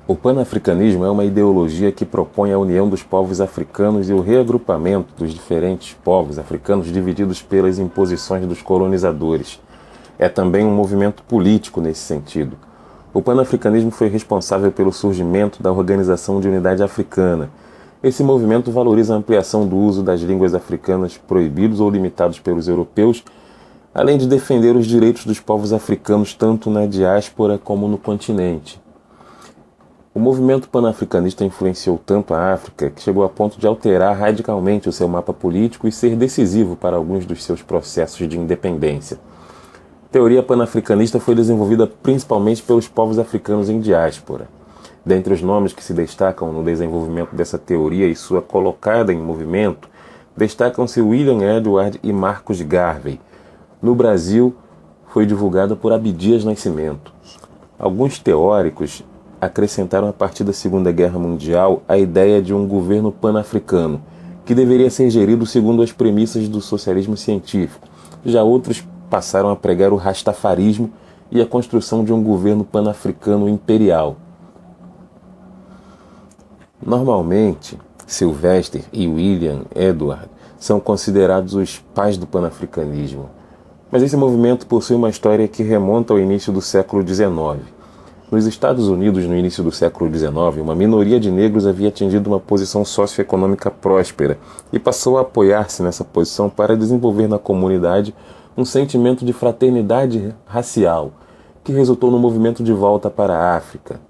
O panafricanismo é uma ideologia que propõe a união dos povos africanos e o reagrupamento dos diferentes povos africanos divididos pelas imposições dos colonizadores. É também um movimento político nesse sentido. O panafricanismo foi responsável pelo surgimento da Organização de Unidade Africana. Esse movimento valoriza a ampliação do uso das línguas africanas proibidos ou limitados pelos europeus, além de defender os direitos dos povos africanos tanto na diáspora como no continente. O movimento panafricanista influenciou tanto a África que chegou a ponto de alterar radicalmente o seu mapa político e ser decisivo para alguns dos seus processos de independência. A teoria panafricanista foi desenvolvida principalmente pelos povos africanos em diáspora. Dentre os nomes que se destacam no desenvolvimento dessa teoria e sua colocada em movimento, destacam-se William Edward e Marcus Garvey. No Brasil, foi divulgada por Abdias Nascimento. Alguns teóricos acrescentaram a partir da Segunda Guerra Mundial a ideia de um governo pan-africano, que deveria ser gerido segundo as premissas do socialismo científico. Já outros passaram a pregar o rastafarismo e a construção de um governo pan-africano imperial. Normalmente, Sylvester e William Edward são considerados os pais do panafricanismo, mas esse movimento possui uma história que remonta ao início do século XIX. Nos Estados Unidos, no início do século XIX, uma minoria de negros havia atingido uma posição socioeconômica próspera e passou a apoiar-se nessa posição para desenvolver na comunidade um sentimento de fraternidade racial, que resultou no movimento de volta para a África.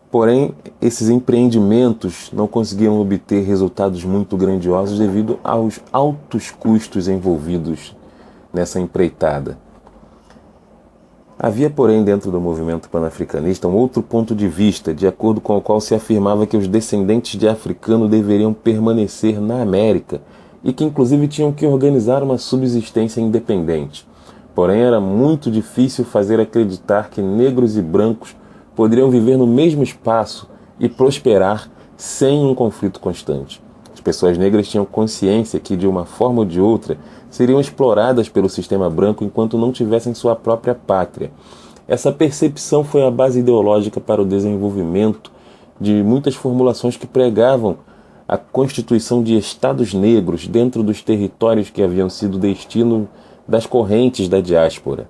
Porém, esses empreendimentos não conseguiam obter resultados muito grandiosos devido aos altos custos envolvidos nessa empreitada. Havia, porém, dentro do movimento panafricanista um outro ponto de vista, de acordo com o qual se afirmava que os descendentes de africano deveriam permanecer na América e que, inclusive, tinham que organizar uma subsistência independente. Porém, era muito difícil fazer acreditar que negros e brancos poderiam viver no mesmo espaço e prosperar sem um conflito constante. As pessoas negras tinham consciência que, de uma forma ou de outra, seriam exploradas pelo sistema branco enquanto não tivessem sua própria pátria. Essa percepção foi a base ideológica para o desenvolvimento de muitas formulações que pregavam a constituição de estados negros dentro dos territórios que haviam sido destino das correntes da diáspora.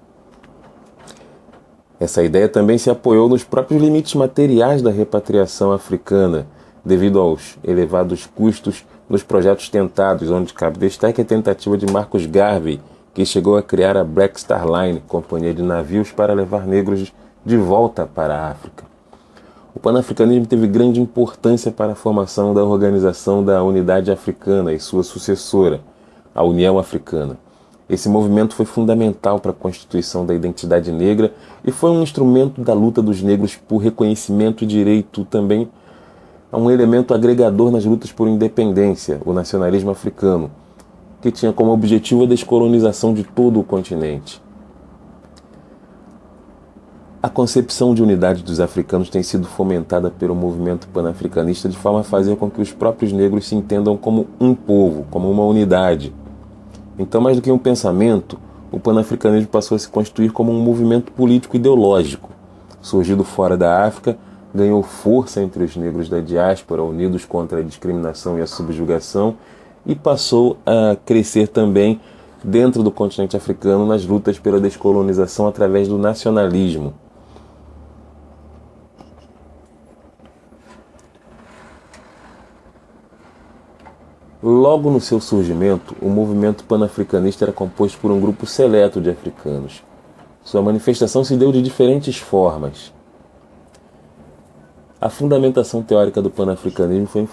Essa ideia também se apoiou nos próprios limites materiais da repatriação africana, devido aos elevados custos nos projetos tentados, onde cabe destaque a tentativa de Marcus Garvey, que chegou a criar a Black Star Line, companhia de navios para levar negros de volta para a África. O panafricanismo teve grande importância para a formação da Organização da Unidade Africana e sua sucessora, a União Africana. Esse movimento foi fundamental para a constituição da identidade negra e foi um instrumento da luta dos negros por reconhecimento e direito também a um elemento agregador nas lutas por independência, o nacionalismo africano, que tinha como objetivo a descolonização de todo o continente. A concepção de unidade dos africanos tem sido fomentada pelo movimento panafricanista de forma a fazer com que os próprios negros se entendam como um povo, como uma unidade. Então, mais do que um pensamento, o panafricanismo passou a se constituir como um movimento político ideológico. Surgido fora da África, ganhou força entre os negros da diáspora, unidos contra a discriminação e a subjugação, e passou a crescer também dentro do continente africano nas lutas pela descolonização através do nacionalismo. Logo no seu surgimento, o movimento panafricanista era composto por um grupo seleto de africanos. Sua manifestação se deu de diferentes formas. A fundamentação teórica do panafricanismo foi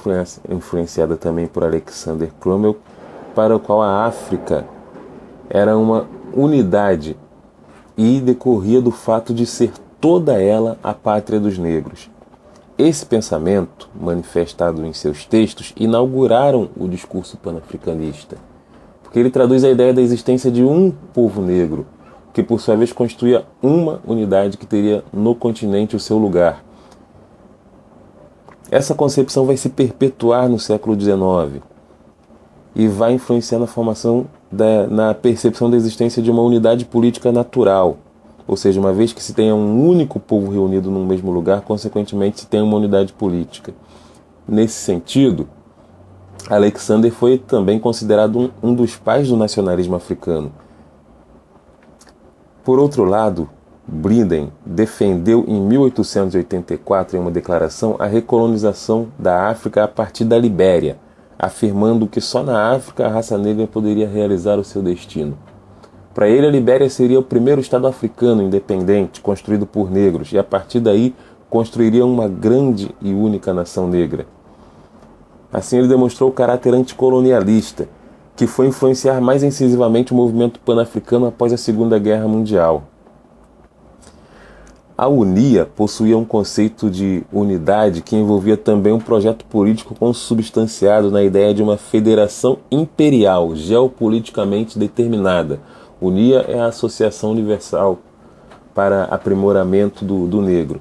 influenciada também por Alexander Crummell, para o qual a África era uma unidade e decorria do fato de ser toda ela a pátria dos negros. Esse pensamento, manifestado em seus textos, inauguraram o discurso panafricanista, porque ele traduz a ideia da existência de um povo negro, que por sua vez constituía uma unidade que teria no continente o seu lugar. Essa concepção vai se perpetuar no século XIX e vai influenciar na formação na percepção da existência de uma unidade política natural, Ou seja, uma vez que se tenha um único povo reunido num mesmo lugar, consequentemente se tem uma unidade política. Nesse sentido, Alexander foi também considerado um dos pais do nacionalismo africano. Por outro lado, Briden defendeu em 1884, em uma declaração, a recolonização da África a partir da Libéria, afirmando que só na África a raça negra poderia realizar o seu destino. Para ele, a Libéria seria o primeiro estado africano independente, construído por negros, e a partir daí construiria uma grande e única nação negra. Assim, ele demonstrou o caráter anticolonialista, que foi influenciar mais incisivamente o movimento pan-africano após a Segunda Guerra Mundial. A UNIA possuía um conceito de unidade que envolvia também um projeto político consubstanciado na ideia de uma federação imperial, geopoliticamente determinada. UNIA é a Associação Universal para Aprimoramento do Negro.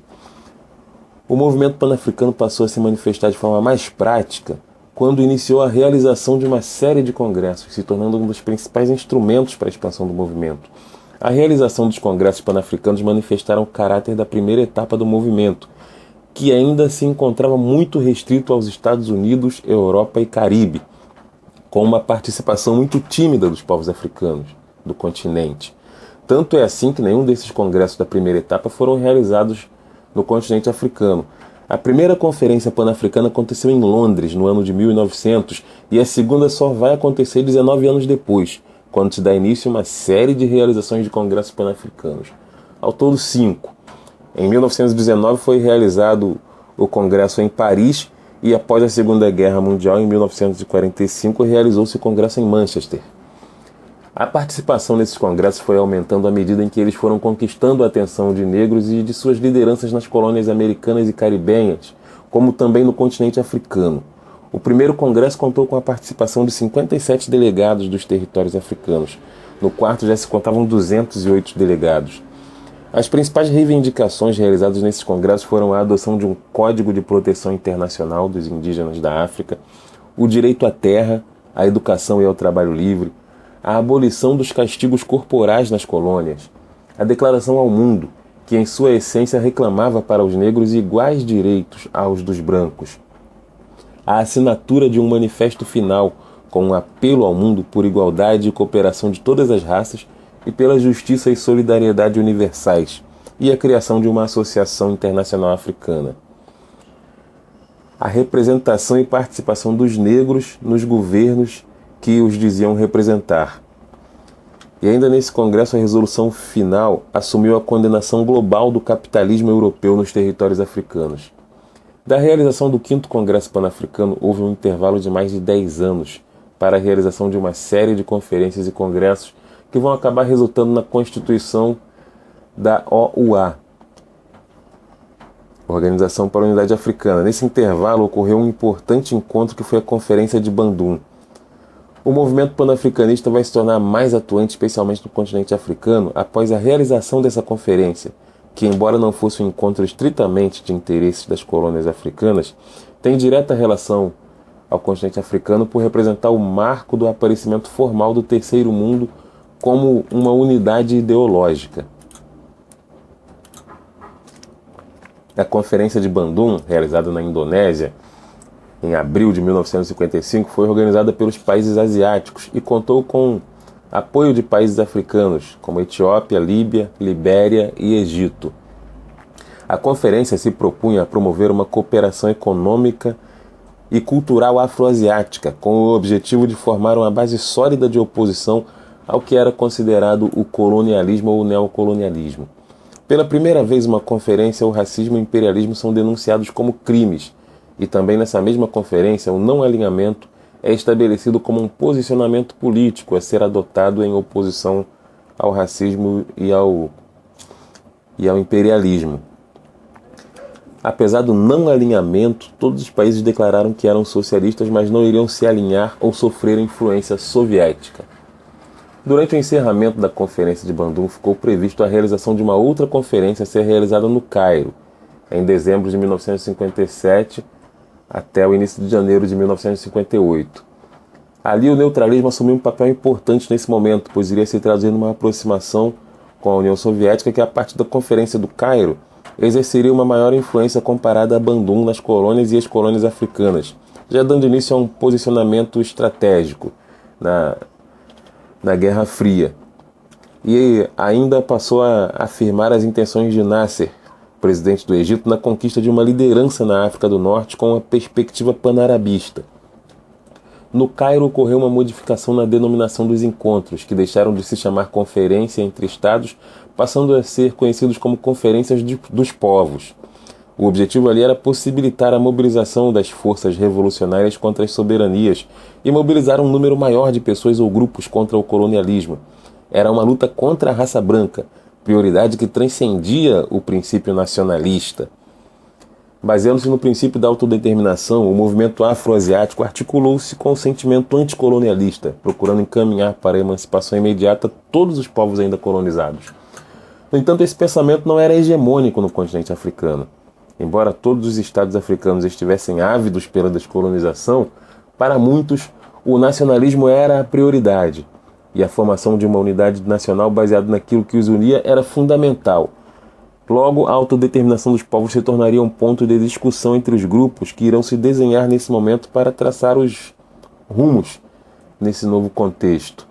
O movimento pan-africano passou a se manifestar de forma mais prática quando iniciou a realização de uma série de congressos, se tornando um dos principais instrumentos para a expansão do movimento. A realização dos congressos pan-africanos manifestaram o caráter da primeira etapa do movimento, que ainda se encontrava muito restrito aos Estados Unidos, Europa e Caribe, com uma participação muito tímida dos povos africanos do continente. Tanto é assim que nenhum desses congressos da primeira etapa foram realizados no continente africano. A primeira conferência pan-africana aconteceu em Londres, no ano de 1900, e a segunda só vai acontecer 19 anos depois, quando se dá início a uma série de realizações de congressos pan-africanos. Ao todo, 5. Em 1919 foi realizado o congresso em Paris e após a Segunda Guerra Mundial, em 1945, realizou-se o congresso em Manchester. A participação nesses congressos foi aumentando à medida em que eles foram conquistando a atenção de negros e de suas lideranças nas colônias americanas e caribenhas, como também no continente africano. O primeiro congresso contou com a participação de 57 delegados dos territórios africanos. No quarto já se contavam 208 delegados. As principais reivindicações realizadas nesses congressos foram a adoção de um Código de Proteção Internacional dos Indígenas da África, o direito à terra, à educação e ao trabalho livre, a abolição dos castigos corporais nas colônias, a Declaração ao Mundo, que em sua essência reclamava para os negros iguais direitos aos dos brancos, a assinatura de um manifesto final com um apelo ao mundo por igualdade e cooperação de todas as raças e pela justiça e solidariedade universais, e a criação de uma associação internacional africana. A representação e participação dos negros nos governos que os diziam representar. E ainda nesse congresso, a resolução final assumiu a condenação global do capitalismo europeu nos territórios africanos. Da realização do 5º Congresso Pan-Africano, houve um intervalo de mais de 10 anos para a realização de uma série de conferências e congressos que vão acabar resultando na constituição da OUA, Organização para a Unidade Africana. Nesse intervalo ocorreu um importante encontro que foi a Conferência de Bandung. O movimento pan-africanista vai se tornar mais atuante, especialmente no continente africano, após a realização dessa conferência, que, embora não fosse um encontro estritamente de interesses das colônias africanas, tem direta relação ao continente africano por representar o marco do aparecimento formal do Terceiro Mundo como uma unidade ideológica. A Conferência de Bandung, realizada na Indonésia, em abril de 1955, foi organizada pelos países asiáticos e contou com apoio de países africanos, como Etiópia, Líbia, Libéria e Egito. A conferência se propunha a promover uma cooperação econômica e cultural afroasiática, com o objetivo de formar uma base sólida de oposição ao que era considerado o colonialismo ou o neocolonialismo. Pela primeira vez em uma conferência, o racismo e o imperialismo são denunciados como crimes, e também nessa mesma conferência, o não alinhamento é estabelecido como um posicionamento político a ser adotado em oposição ao racismo e ao imperialismo. Apesar do não alinhamento, todos os países declararam que eram socialistas, mas não iriam se alinhar ou sofrer influência soviética. Durante o encerramento da Conferência de Bandung, ficou previsto a realização de uma outra conferência a ser realizada no Cairo, em dezembro de 1957, até o início de janeiro de 1958. Ali o neutralismo assumiu um papel importante nesse momento, pois iria se traduzir numa aproximação com a União Soviética, que a partir da Conferência do Cairo exerceria uma maior influência comparada a Bandung nas colônias e as colônias africanas, já dando início a um posicionamento estratégico na Guerra Fria. E ainda passou a afirmar as intenções de Nasser, presidente do Egito, na conquista de uma liderança na África do Norte com uma perspectiva panarabista. No Cairo ocorreu uma modificação na denominação dos encontros, que deixaram de se chamar Conferência entre Estados, passando a ser conhecidos como Conferências dos Povos. O objetivo ali era possibilitar a mobilização das forças revolucionárias contra as soberanias e mobilizar um número maior de pessoas ou grupos contra o colonialismo. Era uma luta contra a raça branca, prioridade que transcendia o princípio nacionalista. Baseando-se no princípio da autodeterminação, o movimento afroasiático articulou-se com o sentimento anticolonialista, procurando encaminhar para a emancipação imediata todos os povos ainda colonizados. No entanto, esse pensamento não era hegemônico no continente africano. Embora todos os estados africanos estivessem ávidos pela descolonização, para muitos o nacionalismo era a prioridade, e a formação de uma unidade nacional baseada naquilo que os unia era fundamental. Logo, a autodeterminação dos povos se tornaria um ponto de discussão entre os grupos que irão se desenhar nesse momento para traçar os rumos nesse novo contexto.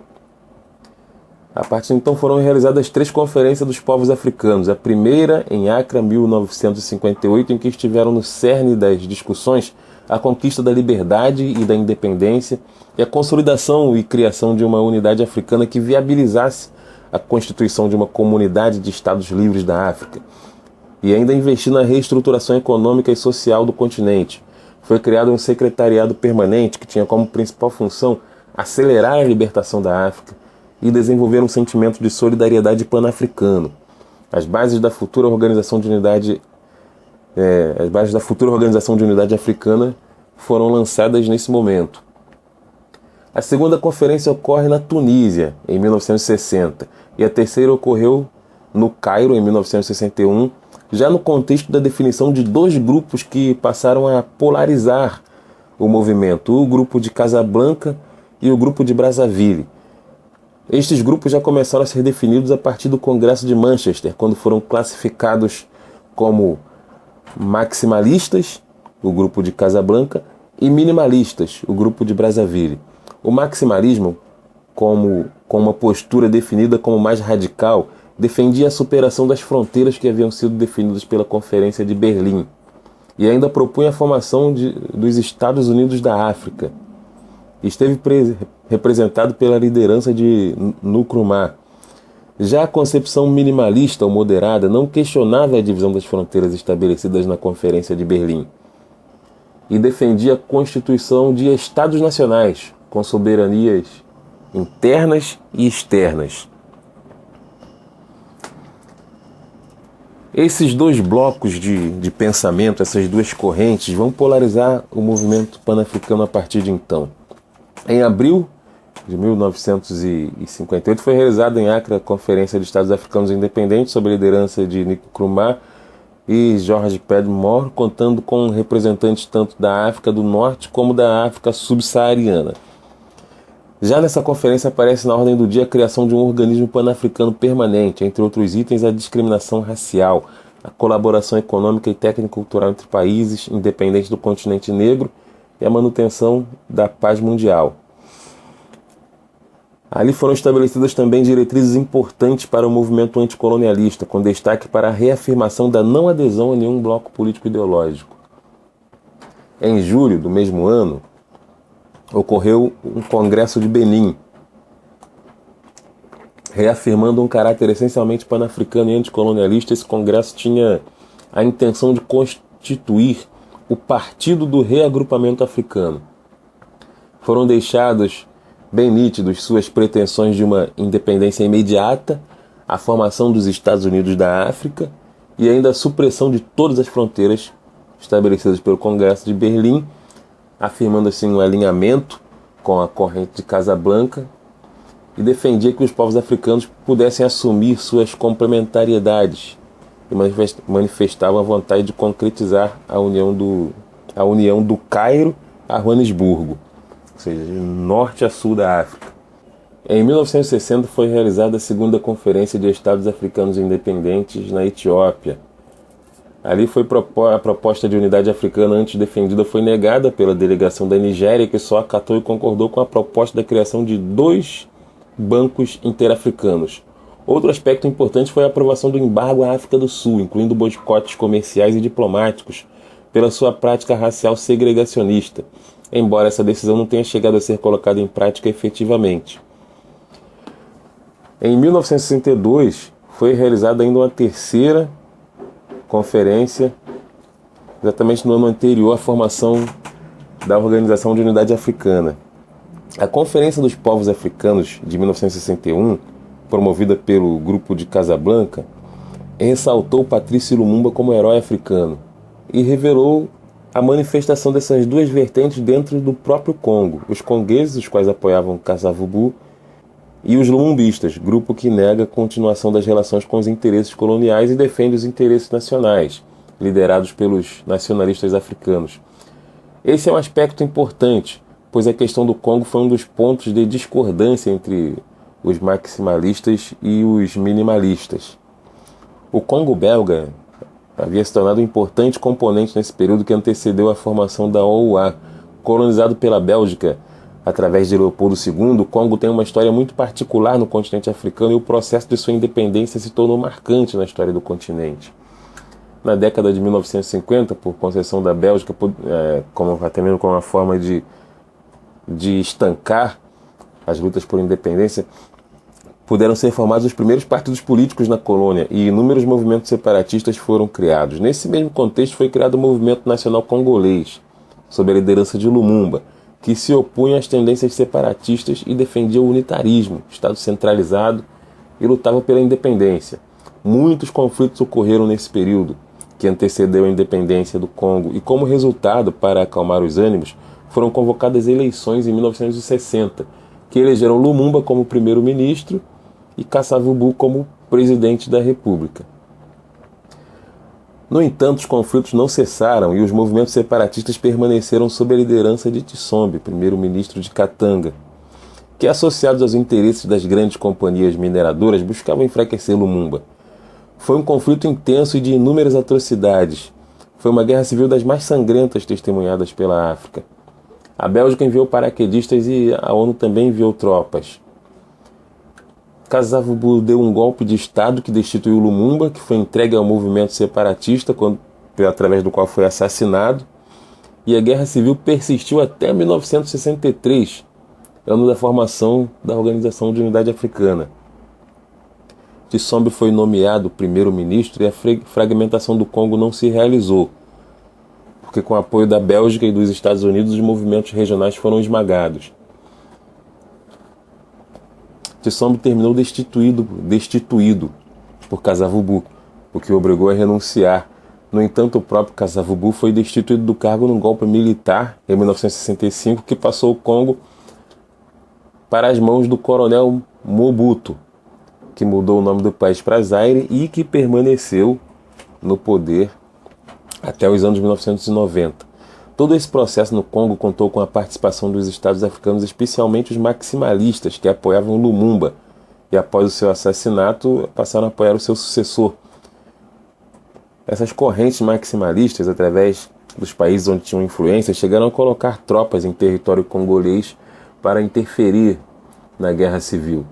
A partir de então foram realizadas 3 conferências dos povos africanos. A primeira em Accra, 1958, em que estiveram no cerne das discussões a conquista da liberdade e da independência e a consolidação e criação de uma unidade africana que viabilizasse a constituição de uma comunidade de estados livres da África, e ainda investir na reestruturação econômica e social do continente. Foi criado um secretariado permanente que tinha como principal função acelerar a libertação da África e desenvolver um sentimento de solidariedade pan-africano. As bases da futura organização de unidade africana foram lançadas nesse momento. A segunda conferência ocorre na Tunísia, em 1960, e a terceira ocorreu no Cairo, em 1961, já no contexto da definição de 2 grupos que passaram a polarizar o movimento, o grupo de Casablanca e o grupo de Brazzaville. Estes grupos já começaram a ser definidos a partir do Congresso de Manchester, quando foram classificados como maximalistas, o grupo de Casablanca, e minimalistas, o grupo de Brazzaville. O maximalismo, com uma postura definida como mais radical, defendia a superação das fronteiras que haviam sido definidas pela Conferência de Berlim e ainda propunha a formação dos Estados Unidos da África. Esteve representado pela liderança de Nkrumah. Já a concepção minimalista ou moderada não questionava a divisão das fronteiras estabelecidas na Conferência de Berlim e defendia a constituição de Estados nacionais, com soberanias internas e externas. Esses 2 blocos de pensamento, essas 2 correntes, vão polarizar o movimento pan-africano a partir de então. Em abril de 1958 foi realizada em Accra a Conferência de Estados Africanos Independentes sob a liderança de Nkrumah e George Padmore, contando com representantes tanto da África do Norte como da África subsaariana. Já nessa conferência aparece na ordem do dia a criação de um organismo pan-africano permanente, entre outros itens a discriminação racial, a colaboração econômica e técnico-cultural entre países independentes do continente negro e a manutenção da paz mundial. Ali foram estabelecidas também diretrizes importantes para o movimento anticolonialista, com destaque para a reafirmação da não adesão a nenhum bloco político-ideológico. Em julho do mesmo ano, ocorreu um congresso de Benin, reafirmando um caráter essencialmente pan-africano e anticolonialista. Esse congresso tinha a intenção de constituir o Partido do Reagrupamento Africano. Foram deixados bem nítidos suas pretensões de uma independência imediata, a formação dos Estados Unidos da África e ainda a supressão de todas as fronteiras estabelecidas pelo Congresso de Berlim, afirmando assim um alinhamento com a corrente de Casablanca, e defendia que os povos africanos pudessem assumir suas complementariedades e manifestavam a vontade de concretizar a união do Cairo a Joanesburgo, ou seja, de norte a sul da África. Em 1960 foi realizada a segunda Conferência de Estados Africanos Independentes na Etiópia. Ali foi a proposta de unidade africana antes defendida foi negada pela delegação da Nigéria, que só acatou e concordou com a proposta da criação de 2 bancos interafricanos. Outro aspecto importante foi a aprovação do embargo à África do Sul, incluindo boicotes comerciais e diplomáticos, pela sua prática racial segregacionista, embora essa decisão não tenha chegado a ser colocada em prática efetivamente. Em 1962, foi realizada ainda uma terceira conferência, exatamente no ano anterior à formação da Organização de Unidade Africana. A Conferência dos Povos Africanos de 1961, promovida pelo Grupo de Casablanca, ressaltou Patrice Lumumba como herói africano e revelou a manifestação dessas duas vertentes dentro do próprio Congo: os congueses, os quais apoiavam Kasavubu, e os lumumbistas, grupo que nega a continuação das relações com os interesses coloniais e defende os interesses nacionais, liderados pelos nacionalistas africanos. Esse é um aspecto importante, pois a questão do Congo foi um dos pontos de discordância entre os maximalistas e os minimalistas. O Congo belga havia se tornado um importante componente nesse período que antecedeu a formação da OUA. Colonizado pela Bélgica através de Leopoldo II, o Congo tem uma história muito particular no continente africano e o processo de sua independência se tornou marcante na história do continente. Na década de 1950, por concessão da Bélgica, até mesmo como uma forma de estancar as lutas por independência, puderam ser formados os primeiros partidos políticos na colônia e inúmeros movimentos separatistas foram criados. Nesse mesmo contexto foi criado o Movimento Nacional Congolês, sob a liderança de Lumumba, que se opunha às tendências separatistas e defendia o unitarismo, Estado centralizado, e lutava pela independência. Muitos conflitos ocorreram nesse período, que antecedeu a independência do Congo, e como resultado, para acalmar os ânimos, foram convocadas eleições em 1960, que elegeram Lumumba como primeiro-ministro e Kasavubu como presidente da República. No entanto, os conflitos não cessaram e os movimentos separatistas permaneceram sob a liderança de Tsombe, primeiro-ministro de Katanga, que, associados aos interesses das grandes companhias mineradoras, buscavam enfraquecer Lumumba. Foi um conflito intenso e de inúmeras atrocidades. Foi uma guerra civil das mais sangrentas testemunhadas pela África. A Bélgica enviou paraquedistas e a ONU também enviou tropas. Kasavubu deu um golpe de Estado que destituiu Lumumba, que foi entregue ao movimento separatista, através do qual foi assassinado, e a guerra civil persistiu até 1963, ano da formação da Organização de Unidade Africana. Tsombe foi nomeado primeiro-ministro e a fragmentação do Congo não se realizou, porque com o apoio da Bélgica e dos Estados Unidos os movimentos regionais foram esmagados. Tsombe terminou destituído por Kasavubu, o que o obrigou a renunciar. No entanto, o próprio Kasavubu foi destituído do cargo num golpe militar em 1965 que passou o Congo para as mãos do coronel Mobutu, que mudou o nome do país para Zaire e que permaneceu no poder até os anos 1990. Todo esse processo no Congo contou com a participação dos Estados africanos, especialmente os maximalistas, que apoiavam Lumumba, e após o seu assassinato passaram a apoiar o seu sucessor. Essas correntes maximalistas, através dos países onde tinham influência, chegaram a colocar tropas em território congolês para interferir na guerra civil.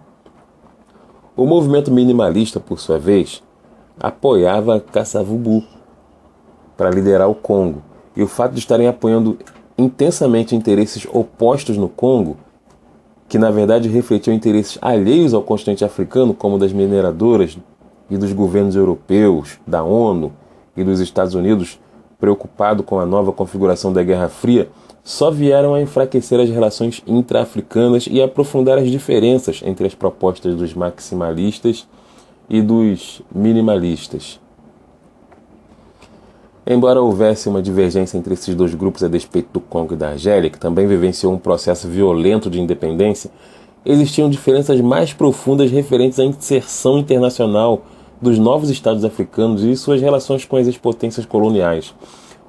O movimento minimalista, por sua vez, apoiava Kasavubu para liderar o Congo. E o fato de estarem apoiando intensamente interesses opostos no Congo, que na verdade refletiam interesses alheios ao continente africano, como das mineradoras e dos governos europeus, da ONU e dos Estados Unidos, preocupado com a nova configuração da Guerra Fria, só vieram a enfraquecer as relações intra-africanas e aprofundar as diferenças entre as propostas dos maximalistas e dos minimalistas. Embora houvesse uma divergência entre esses dois grupos a despeito do Congo e da Argélia, que também vivenciou um processo violento de independência, existiam diferenças mais profundas referentes à inserção internacional dos novos estados africanos e suas relações com as ex-potências coloniais.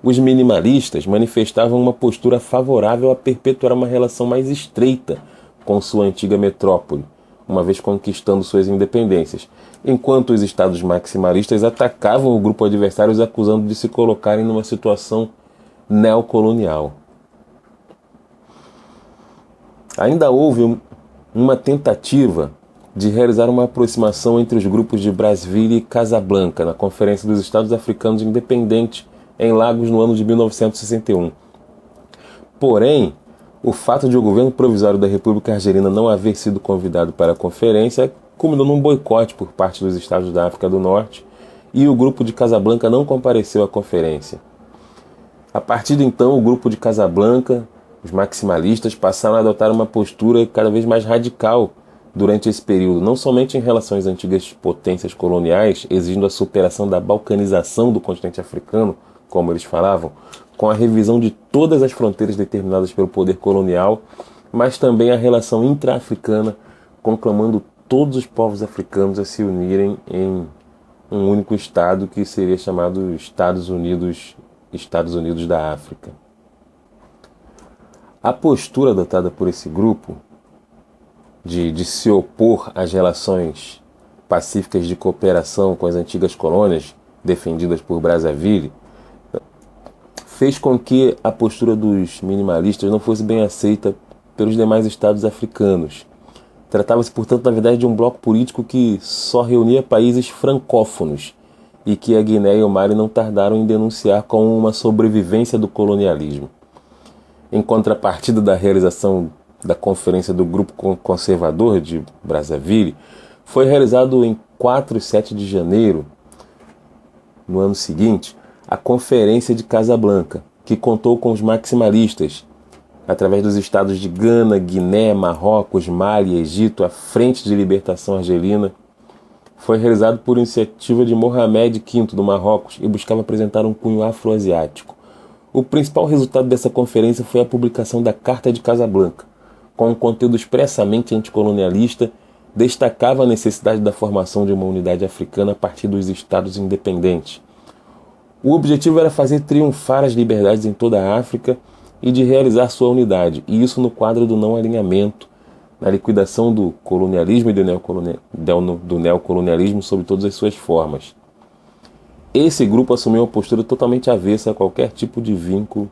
Os minimalistas manifestavam uma postura favorável a perpetuar uma relação mais estreita com sua antiga metrópole, uma vez conquistando suas independências, enquanto os estados maximalistas atacavam o grupo adversário, os acusando de se colocarem numa situação neocolonial. Ainda houve uma tentativa de realizar uma aproximação entre os grupos de Brasília e Casablanca na Conferência dos Estados Africanos Independentes em Lagos no ano de 1961. Porém, o fato de o governo provisório da República Argelina não haver sido convidado para a conferência culminou num boicote por parte dos estados da África do Norte e o grupo de Casablanca não compareceu à conferência. A partir de então, o grupo de Casablanca, os maximalistas, passaram a adotar uma postura cada vez mais radical durante esse período, não somente em relação às antigas potências coloniais, exigindo a superação da balcanização do continente africano, como eles falavam, com a revisão de todas as fronteiras determinadas pelo poder colonial, mas também a relação intra-africana, conclamando todos os povos africanos a se unirem em um único Estado que seria chamado Estados Unidos da África. A postura adotada por esse grupo de se opor às relações pacíficas de cooperação com as antigas colônias defendidas por Brazzaville fez com que a postura dos minimalistas não fosse bem aceita pelos demais estados africanos. Tratava-se, portanto, na verdade, de um bloco político que só reunia países francófonos e que a Guiné e o Mali não tardaram em denunciar como uma sobrevivência do colonialismo. Em contrapartida da realização da Conferência do Grupo Conservador de Brazzaville, foi realizado em 4 e 7 de janeiro, no ano seguinte, a Conferência de Casablanca, que contou com os maximalistas, através dos estados de Gana, Guiné, Marrocos, Mali e Egito, a Frente de Libertação Argelina. Foi realizado por iniciativa de Mohamed V do Marrocos e buscava apresentar um cunho afroasiático. O principal resultado dessa conferência foi a publicação da Carta de Casablanca, com um conteúdo expressamente anticolonialista, destacava a necessidade da formação de uma unidade africana a partir dos estados independentes. O objetivo era fazer triunfar as liberdades em toda a África e de realizar sua unidade, e isso no quadro do não alinhamento, na liquidação do colonialismo e do neocolonialismo sob todas as suas formas. Esse grupo assumiu uma postura totalmente avessa a qualquer tipo de vínculo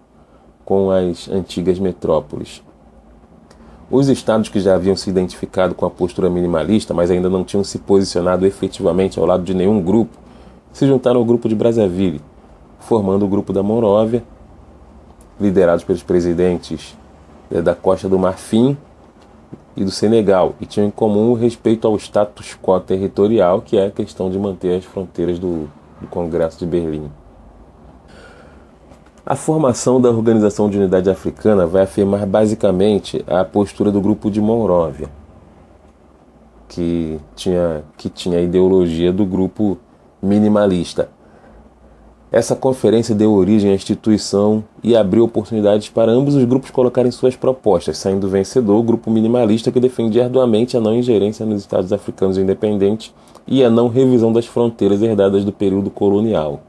com as antigas metrópoles. Os estados que já haviam se identificado com a postura minimalista, mas ainda não tinham se posicionado efetivamente ao lado de nenhum grupo, se juntaram ao grupo de Brazzaville, formando o grupo da Monróvia, liderados pelos presidentes da Costa do Marfim e do Senegal, e tinham em comum o respeito ao status quo territorial, que é a questão de manter as fronteiras do Congresso de Berlim. A formação da Organização de Unidade Africana vai afirmar basicamente a postura do grupo de Monróvia, que tinha a ideologia do grupo minimalista. Essa conferência deu origem à instituição e abriu oportunidades para ambos os grupos colocarem suas propostas, saindo vencedor o grupo minimalista, que defendia arduamente a não ingerência nos estados africanos independentes e a não revisão das fronteiras herdadas do período colonial.